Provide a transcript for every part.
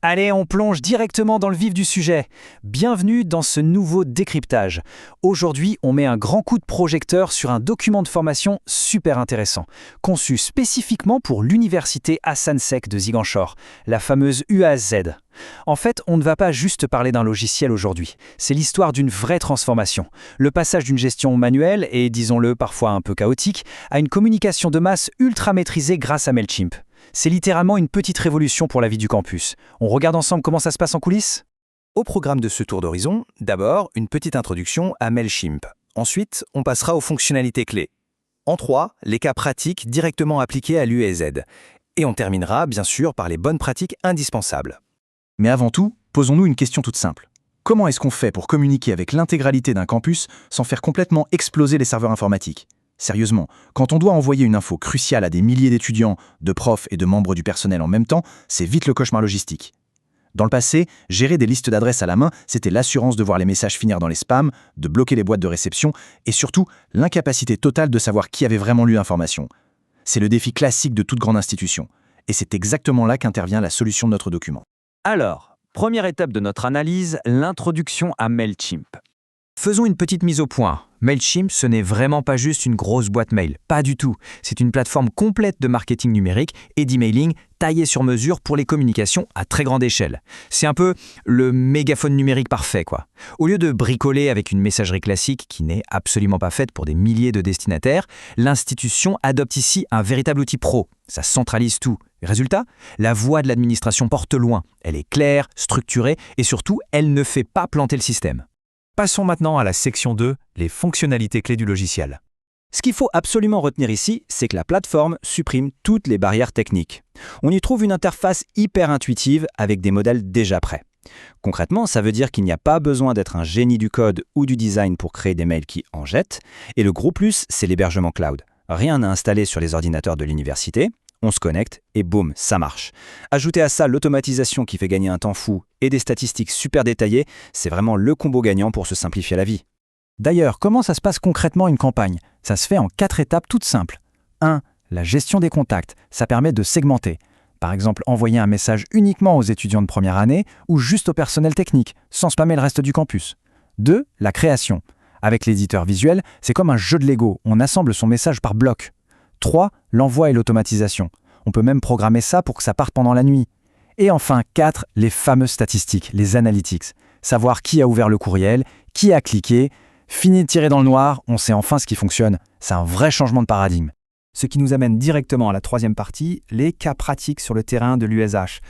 Allez, on plonge directement dans le vif du sujet. Bienvenue dans ce nouveau décryptage. Aujourd'hui, on met un grand coup de projecteur sur un document de formation super intéressant, conçu spécifiquement pour l'université Hassan Sek de Ziguinchor, la fameuse UASZ. En fait, on ne va pas juste parler d'un logiciel aujourd'hui. C'est l'histoire d'une vraie transformation. Le passage d'une gestion manuelle et, disons-le, parfois un peu chaotique, à une communication de masse ultra maîtrisée grâce à Mailchimp. C'est littéralement une petite révolution pour la vie du campus. On regarde ensemble comment ça se passe en coulisses ? Au programme de ce tour d'horizon, d'abord, une petite introduction à Mailchimp. Ensuite, on passera aux fonctionnalités clés. En 3, les cas pratiques directement appliqués à l'UASZ. Et on terminera, bien sûr, par les bonnes pratiques indispensables. Mais avant tout, posons-nous une question toute simple. Comment est-ce qu'on fait pour communiquer avec l'intégralité d'un campus sans faire complètement exploser les serveurs informatiques ? Sérieusement, quand on doit envoyer une info cruciale à des milliers d'étudiants, de profs et de membres du personnel en même temps, c'est vite le cauchemar logistique. Dans le passé, gérer des listes d'adresses à la main, c'était l'assurance de voir les messages finir dans les spams, de bloquer les boîtes de réception et surtout l'incapacité totale de savoir qui avait vraiment lu l'information. C'est le défi classique de toute grande institution. Et c'est exactement là qu'intervient la solution de notre document. Alors, première étape de notre analyse, l'introduction à Mailchimp. Faisons une petite mise au point. Mailchimp, ce n'est vraiment pas juste une grosse boîte mail. Pas du tout. C'est une plateforme complète de marketing numérique et d'emailing taillée sur mesure pour les communications à très grande échelle. C'est un peu le mégaphone numérique parfait, quoi. Au lieu de bricoler avec une messagerie classique qui n'est absolument pas faite pour des milliers de destinataires, l'institution adopte ici un véritable outil pro. Ça centralise tout. Résultat, la voix de l'administration porte loin. Elle est claire, structurée et surtout, elle ne fait pas planter le système. Passons maintenant à la section 2, les fonctionnalités clés du logiciel. Ce qu'il faut absolument retenir ici, c'est que la plateforme supprime toutes les barrières techniques. On y trouve une interface hyper intuitive avec des modèles déjà prêts. Concrètement, ça veut dire qu'il n'y a pas besoin d'être un génie du code ou du design pour créer des mails qui en jettent. Et le gros plus, c'est l'hébergement cloud. Rien à installer sur les ordinateurs de l'université. On se connecte et boum, ça marche. Ajoutez à ça l'automatisation qui fait gagner un temps fou et des statistiques super détaillées, c'est vraiment le combo gagnant pour se simplifier la vie. D'ailleurs, comment ça se passe concrètement une campagne ? Ça se fait en 4 étapes toutes simples. 1. La gestion des contacts. Ça permet de segmenter. Par exemple, envoyer un message uniquement aux étudiants de première année ou juste au personnel technique, sans spammer le reste du campus. 2. La création. Avec l'éditeur visuel, c'est comme un jeu de Lego, on assemble son message par bloc. 3. L'envoi et l'automatisation. On peut même programmer ça pour que ça parte pendant la nuit. Et enfin, 4. Les fameuses statistiques, les analytics. Savoir qui a ouvert le courriel, qui a cliqué. Fini de tirer dans le noir, on sait enfin ce qui fonctionne. C'est un vrai changement de paradigme. Ce qui nous amène directement à la troisième partie, les cas pratiques sur le terrain de l'USH.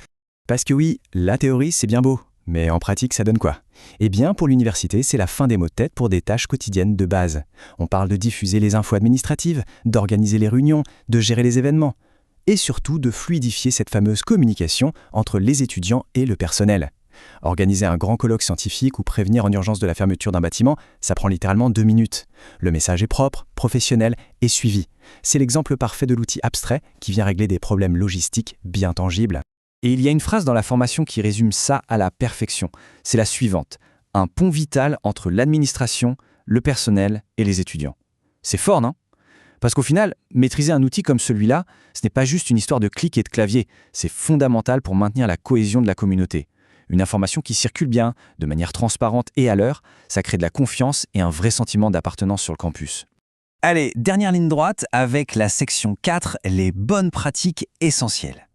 Parce que oui, la théorie c'est bien beau, mais en pratique ça donne quoi ? Eh bien pour l'université, c'est la fin des maux de tête pour des tâches quotidiennes de base. On parle de diffuser les infos administratives, d'organiser les réunions, de gérer les événements, et surtout de fluidifier cette fameuse communication entre les étudiants et le personnel. Organiser un grand colloque scientifique ou prévenir en urgence de la fermeture d'un bâtiment, ça prend littéralement 2 minutes. Le message est propre, professionnel et suivi. C'est l'exemple parfait de l'outil abstrait qui vient régler des problèmes logistiques bien tangibles. Et il y a une phrase dans la formation qui résume ça à la perfection. C'est la suivante. Un pont vital entre l'administration, le personnel et les étudiants. C'est fort, non ? Parce qu'au final, maîtriser un outil comme celui-là, ce n'est pas juste une histoire de clics et de clavier. C'est fondamental pour maintenir la cohésion de la communauté. Une information qui circule bien, de manière transparente et à l'heure, ça crée de la confiance et un vrai sentiment d'appartenance sur le campus. Allez, dernière ligne droite avec la section 4, les bonnes pratiques essentielles.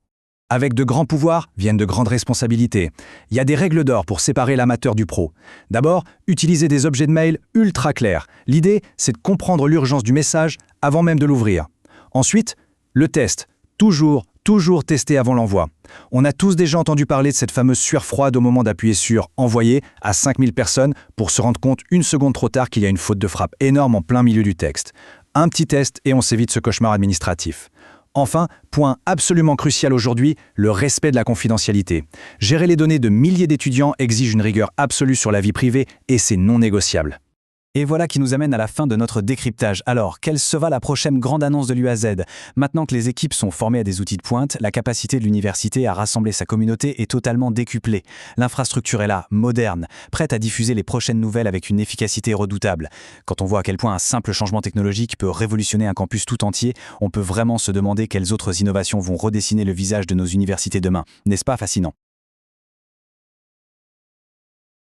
Avec de grands pouvoirs viennent de grandes responsabilités. Il y a des règles d'or pour séparer l'amateur du pro. D'abord, utilisez des objets de mail ultra clairs. L'idée, c'est de comprendre l'urgence du message avant même de l'ouvrir. Ensuite, le test. Toujours tester avant l'envoi. On a tous déjà entendu parler de cette fameuse sueur froide au moment d'appuyer sur « Envoyer » à 5000 personnes pour se rendre compte une seconde trop tard qu'il y a une faute de frappe énorme en plein milieu du texte. Un petit test et on s'évite ce cauchemar administratif. Enfin, point absolument crucial aujourd'hui, le respect de la confidentialité. Gérer les données de milliers d'étudiants exige une rigueur absolue sur la vie privée et c'est non négociable. Et voilà qui nous amène à la fin de notre décryptage. Alors, quelle sera la prochaine grande annonce de l'UAZ ? Maintenant que les équipes sont formées à des outils de pointe, la capacité de l'université à rassembler sa communauté est totalement décuplée. L'infrastructure est là, moderne, prête à diffuser les prochaines nouvelles avec une efficacité redoutable. Quand on voit à quel point un simple changement technologique peut révolutionner un campus tout entier, on peut vraiment se demander quelles autres innovations vont redessiner le visage de nos universités demain. N'est-ce pas fascinant ?